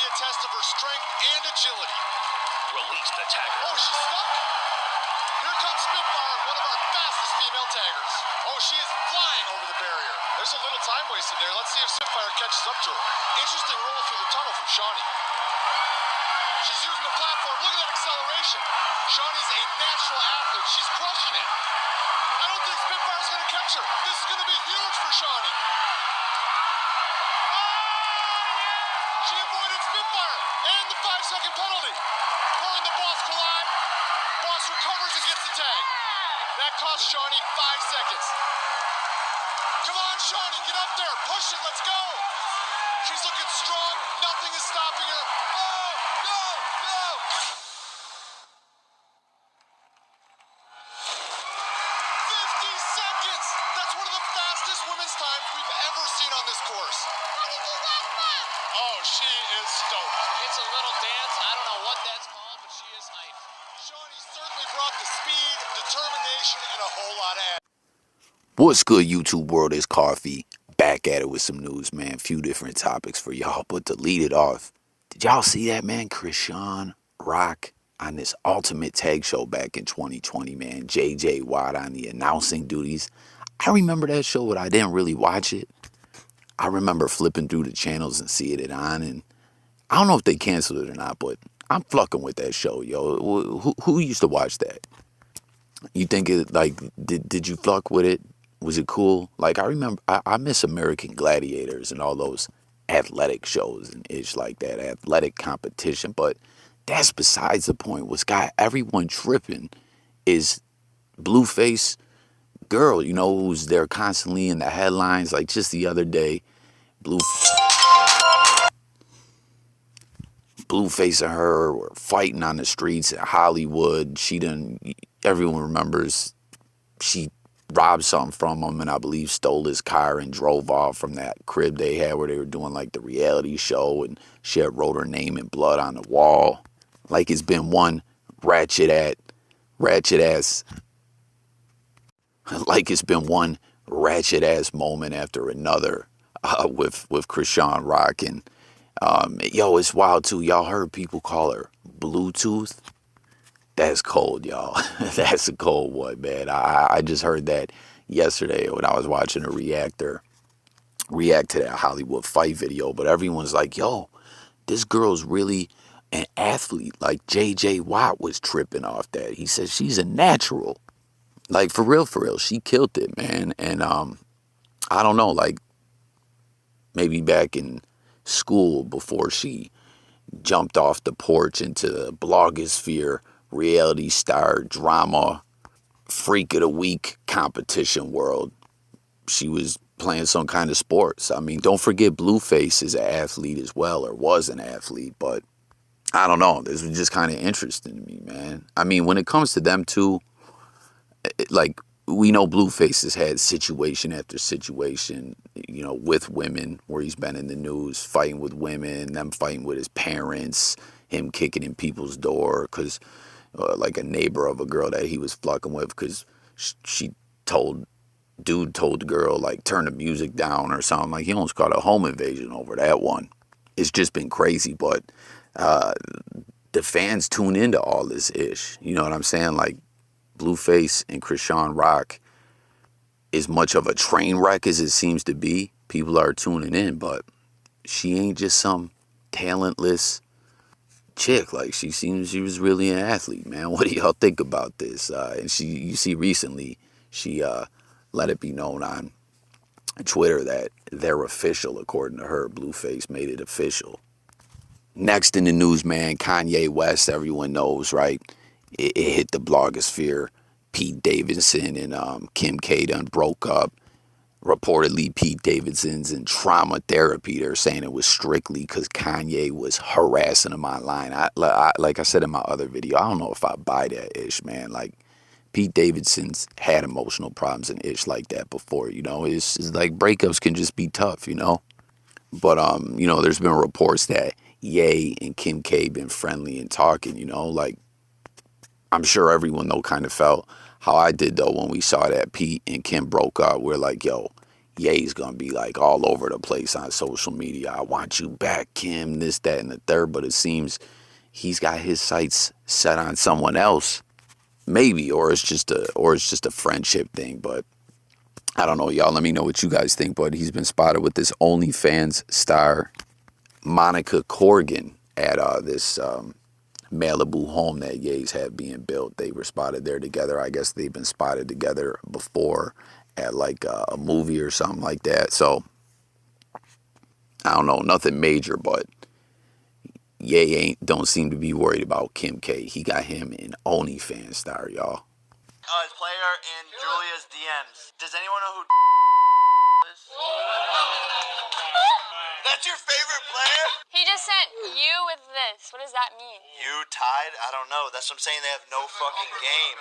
a test of her strength and agility. Release the tagger. Oh, she's stuck. Here comes Spitfire, one of our fastest female taggers. Oh, she is flying over the barrier. There's a little time wasted there. Let's see if Spitfire catches up to her. Interesting roll through the tunnel from Shawnee. She's using the platform. Look at that acceleration. Shawnee's a natural athlete. She's crushing it. I don't think Spitfire's going to catch her. This is going to be huge for Shawnee. She avoided Spitfire and the 5-second penalty. Her and the Boss collide. Boss recovers and gets the tag. That cost Shawnee 5 seconds. Come on, Shawnee, get up there. Push it, let's go. She's looking strong. Nothing is stopping her. Oh, go, go. 50 seconds. That's one of the fastest women's times we've ever seen on this course. What did you like, Mom? Oh, she is stoked. It's a little dance. I don't know what that's called, but she is hyped. Shawnee certainly brought the speed, determination, and a whole lot of action. What's good, YouTube world? It's Coffee. Back at it with some news, man. Few different topics for y'all, but to lead it off, did y'all see that, man? Chrisean Rock on this Ultimate Tag Show back in 2020, man. JJ Watt on the announcing duties. I remember that show, but I didn't really watch it. I remember flipping through the channels and seeing it on, and I don't know if they canceled it or not, but I'm fucking with that show, yo. Who used to watch that? You think it, like, did you fuck with it? Was it cool? Like, I remember, I miss American Gladiators and all those athletic shows and ish like that, athletic competition, but that's besides the point. What's got everyone tripping is Blueface girl, you know, who's there constantly in the headlines. Like just the other day, Blueface and her were fighting on the streets in Hollywood. Everyone remembers she robbed something from him and I believe stole his car and drove off from that crib they had where they were doing like the reality show, and she had wrote her name in blood on the wall. Like it's been one ratchet ass moment after another with Chrisean Rock. And yo, it's wild too. Y'all heard people call her Bluetooth? That's cold, y'all. That's a cold one, man. I just heard that yesterday when I was watching a react to that Hollywood fight video. But everyone's like, yo, this girl's really an athlete. Like JJ Watt was tripping off that. He said she's a natural. Like for real, she killed it, man. And I don't know, like maybe back in school before she jumped off the porch into the blogosphere, reality star, drama, freak of the week competition world, she was playing some kind of sports. I mean, don't forget Blueface is an athlete as well, or was an athlete, but I don't know. This was just kind of interesting to me, man. I mean, when it comes to them two, like, we know Blueface has had situation after situation, you know, with women, where he's been in the news fighting with women, them fighting with his parents, him kicking in people's door because, like, a neighbor of a girl that he was fucking with because dude told the girl, like, turn the music down or something. Like, he almost got a home invasion over that one. It's just been crazy, but the fans tune into all this ish. You know what I'm saying? Like, Blueface and Chrisean Rock, as much of a train wreck as it seems to be, people are tuning in, but she ain't just some talentless chick. Like, she seems she was really an athlete, man. What do y'all think about this? And you see recently, she let it be known on Twitter that they're official, according to her. Blueface made it official. Next in the news, man, Kanye West, everyone knows, right? It hit the blogosphere. Pete Davidson and Kim K done broke up. Reportedly, Pete Davidson's in trauma therapy. They're saying it was strictly because Kanye was harassing him online. Like I said in my other video, I don't know if I buy that ish, man. Like, Pete Davidson's had emotional problems and ish like that before, you know. It's like breakups can just be tough, you know. But, you know, there's been reports that Ye and Kim K been friendly and talking, you know. Like, I'm sure everyone, though, kind of felt how I did, though, when we saw that Pete and Kim broke up. We're like, yo, Ye's gonna be like all over the place on social media. I want you back, Kim, this, that, and the third. But it seems he's got his sights set on someone else, maybe, or it's just a friendship thing. But I don't know, y'all. Let me know what you guys think. But he's been spotted with this OnlyFans star, Monica Corrigan, at this Malibu home that Ye's had being built. They were spotted there together. I guess they've been spotted together before at like a movie or something like that. So I don't know, nothing major, but Ye don't seem to be worried about Kim K. He got him an OnlyFans star, y'all. His player in Julia's DMs. Does anyone know who is? That's your favorite player? He just sent you with this. What does that mean? You tied? I don't know. That's what I'm saying. They have no fucking game.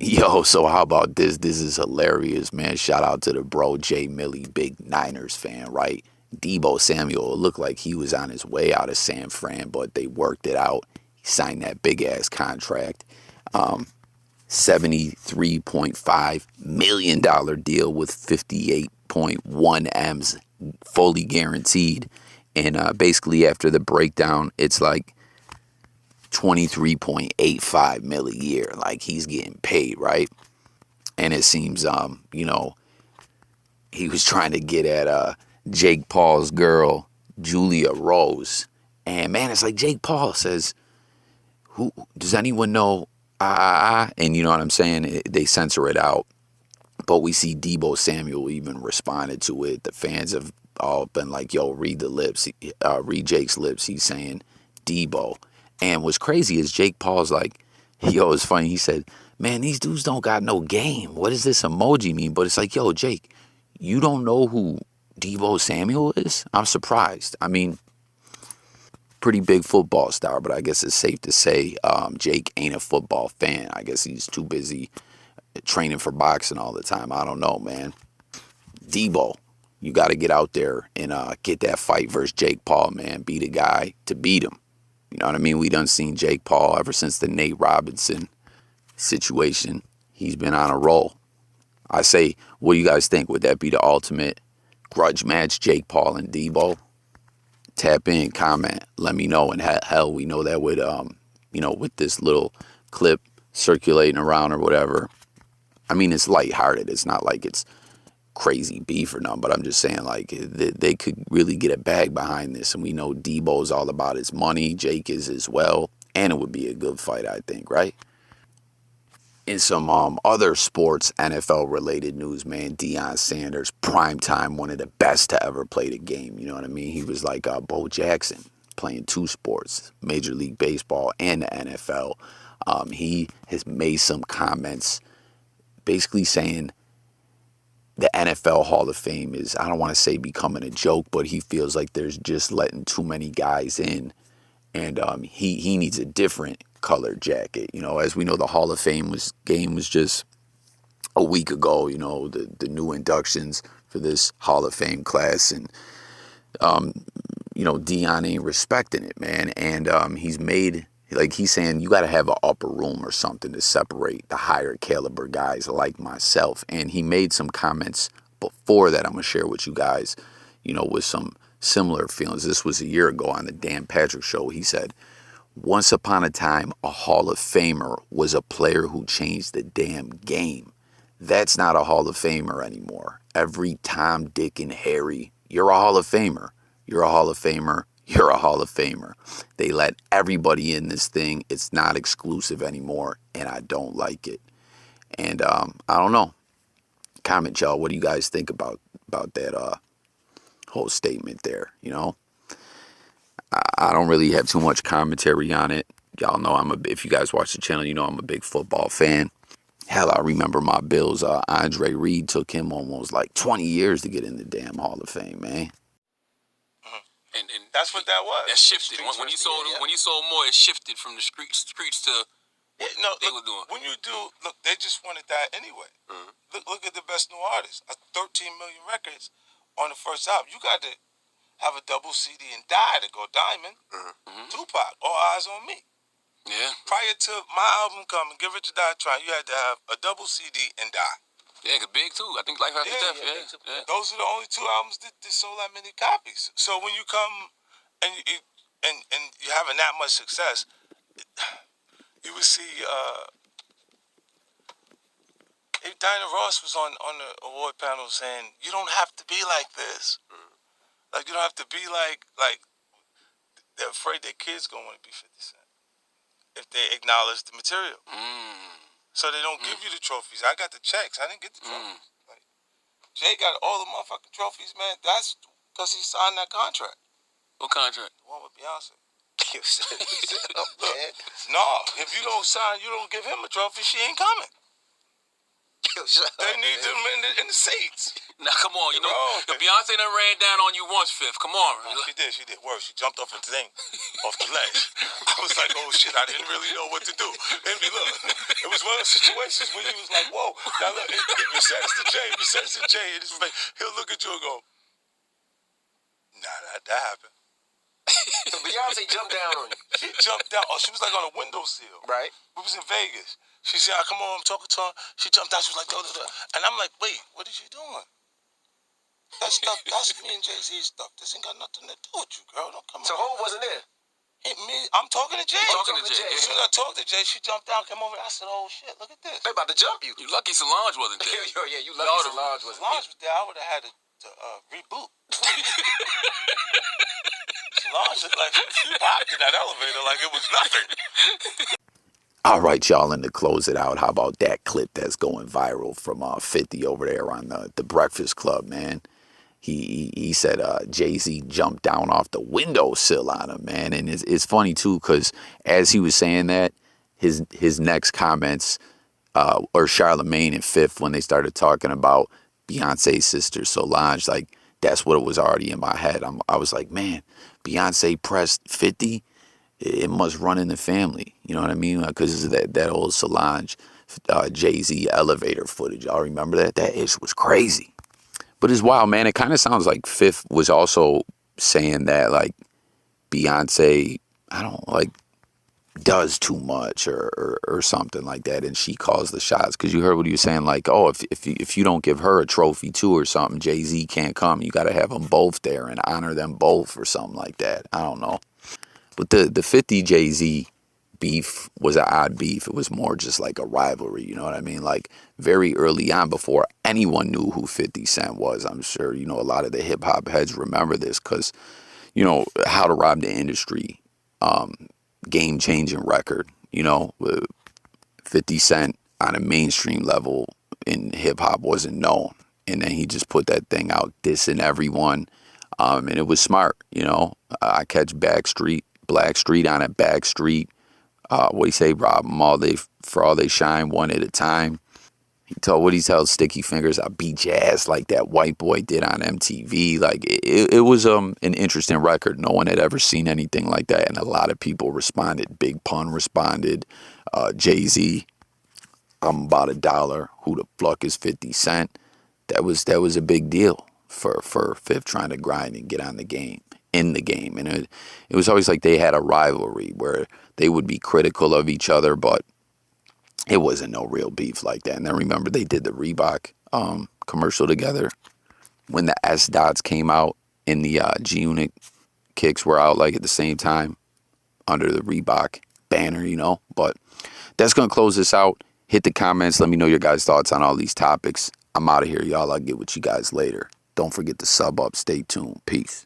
Yo, so how about this? This is hilarious, man. Shout out to the bro Jay Millie, big Niners fan, right? Deebo Samuel, it looked like he was on his way out of San Fran, but they worked it out. He signed that big ass contract. $73.5 million deal with 58.1 M's fully guaranteed. And basically after the breakdown, it's like 23.85 mil a year. Like he's getting paid, right? And it seems, he was trying to get at Jake Paul's girl, Julia Rose. And man, it's like Jake Paul says, "Who does anyone know?" And you know what I'm saying? They censor it out. But we see Deebo Samuel even responded to it. The fans have all been like, "Yo, read the lips, read Jake's lips." He's saying Deebo. And what's crazy is Jake Paul's like, yo, it's funny. He said, "Man, these dudes don't got no game. What does this emoji mean?" But it's like, yo, Jake, you don't know who Deebo Samuel is? I'm surprised. I mean, pretty big football star, but I guess it's safe to say Jake ain't a football fan. I guess he's too busy training for boxing all the time. I don't know, man. Deebo, you got to get out there and get that fight versus Jake Paul, man. Be the guy to beat him. You know what I mean? We done seen Jake Paul ever since the Nate Robinson situation. He's been on a roll. I say, what do you guys think? Would that be the ultimate grudge match, Jake Paul and Deebo? Tap in, comment, let me know. And hell, we know that with with this little clip circulating around or whatever. I mean, it's lighthearted. It's not like it's crazy beef or nothing, but I'm just saying, like, they could really get a bag behind this. And we know Deebo's all about his money. Jake is as well. And it would be a good fight, I think, right? In some other sports, NFL-related news, man, Deion Sanders, primetime, one of the best to ever play the game. You know what I mean? He was like Bo Jackson, playing two sports, Major League Baseball and the NFL. He has made some comments basically saying the NFL Hall of Fame is, I don't want to say becoming a joke, but he feels like there's just letting too many guys in. And he needs a different colored jacket. You know, as we know, the Hall of Fame game was just a week ago, you know, the new inductions for this Hall of Fame class. And, Deion ain't respecting it, man. And he's saying you got to have an upper room or something to separate the higher caliber guys like myself. And he made some comments before that I'm going to share with you guys, with some similar feelings. This was a year ago on the Dan Patrick Show. He said, "Once upon a time, a Hall of Famer was a player who changed the damn game. That's not a Hall of Famer anymore. Every Tom, Dick, and Harry, you're a Hall of Famer. You're a Hall of Famer. You're a Hall of Famer. They let everybody in this thing. It's not exclusive anymore, and I don't like it." And I don't know. Comment, y'all. What do you guys think about that whole statement there? I don't really have too much commentary on it. Y'all know if you guys watch the channel, I'm a big football fan. Hell, I remember my Bills. Andre Reed took him almost like 20 years to get in the damn Hall of Fame, man. And that's what that was. That shifted. When you sold more, it shifted from the streets to they were doing. When you do, look, they just wanted that anyway. Look at the best new artists. 13 million records on the first album. You got to have a double CD and die to go diamond. Tupac, All Eyes on Me. Yeah. Prior to my album coming, Give It to Die Trying, you had to have a double CD and die. Yeah, cause Big too. I think Life After Death. Yeah. Those are the only two albums that sold that many copies. So when you come and you having that much success, you would see. Diana Ross was on the award panel saying, "You don't have to be like this. Like you don't have to be like they're afraid their kids gonna want to be 50 Cent if they acknowledge the material. So they don't give you the trophies. I got the checks. I didn't get the trophies. Like, Jay got all the motherfucking trophies, man. That's because he signed that contract. What contract? The one with Beyonce. Look, no, if you don't sign, you don't give him a trophy, she ain't coming. They need them in the seats. Now, come on. You know, the Beyonce done ran down on you once, Fifth. Come on. She did. Worse, she jumped off the thing, off the ledge. I was like, oh, shit, I didn't really know what to do. And look, it was one of those situations where you was like, whoa. Now, look, if you said it's to Jay, in his face, he'll look at you and go, nah, that happened. So Beyonce jumped down on you. She jumped down. Oh, she was like on a windowsill. Right. We was in Vegas. She said, come on, I'm talking to her. She jumped out. She was like, duh. And I'm like, wait, what is she doing? That stuff, that's me and Jay-Z stuff. This ain't got nothing to do with you, girl. Don't come on. So Hov wasn't there? I'm talking to Jay. Talking to Jay. As soon as I talked to Jay, she jumped down, came over. I said, oh, shit, look at this. They about to jump you. You lucky Solange wasn't there. Yeah, you lucky Solange wasn't there. Solange was there. I would have had to reboot. Solange looked like she popped in that elevator like it was nothing. All right, y'all, and to close it out, how about that clip that's going viral from 50 over there on the Breakfast Club, man? He said Jay-Z jumped down off the windowsill on him, man. And it's funny, too, because as he was saying that, his next comments, or Charlemagne and Fifth, when they started talking about Beyonce's sister Solange, like, that's what it was already in my head. I was like, man, Beyonce pressed 50? It must run in the family. You know what I mean? Because of that old Solange, Jay-Z elevator footage. Y'all remember that? That ish was crazy. But it's wild, man. It kind of sounds like Fifth was also saying that, like, Beyonce, does too much or something like that, and she calls the shots. Because you heard what he was saying, like, oh, if you don't give her a trophy too or something, Jay-Z can't come. You got to have them both there and honor them both or something like that. I don't know. But the 50 Jay-Z beef was an odd beef. It was more just like a rivalry, you know what I mean? Like, very early on, before anyone knew who 50 Cent was, I'm sure, a lot of the hip-hop heads remember this because, How to Rob the Industry, game-changing record, 50 Cent on a mainstream level in hip-hop wasn't known. And then he just put that thing out, dissing everyone. And it was smart, I catch Blackstreet on a back street. What do you say? Rob them for all they shine, one at a time. He tells Sticky Fingers, I beat your ass like that white boy did on MTV. Like, it was an interesting record. No one had ever seen anything like that, and a lot of people responded. Big Pun responded. Jay-Z, I'm about $1. Who the fuck is 50 Cent? That was a big deal for Fifth trying to grind and get in the game. And it was always like they had a rivalry where they would be critical of each other, but it wasn't no real beef like that. And then remember, they did the Reebok commercial together when the S dots came out and the G-Unit kicks were out like at the same time under the Reebok banner, But that's going to close this out. Hit the comments. Let me know your guys' thoughts on all these topics. I'm out of here, y'all. I'll get with you guys later. Don't forget to sub up. Stay tuned. Peace.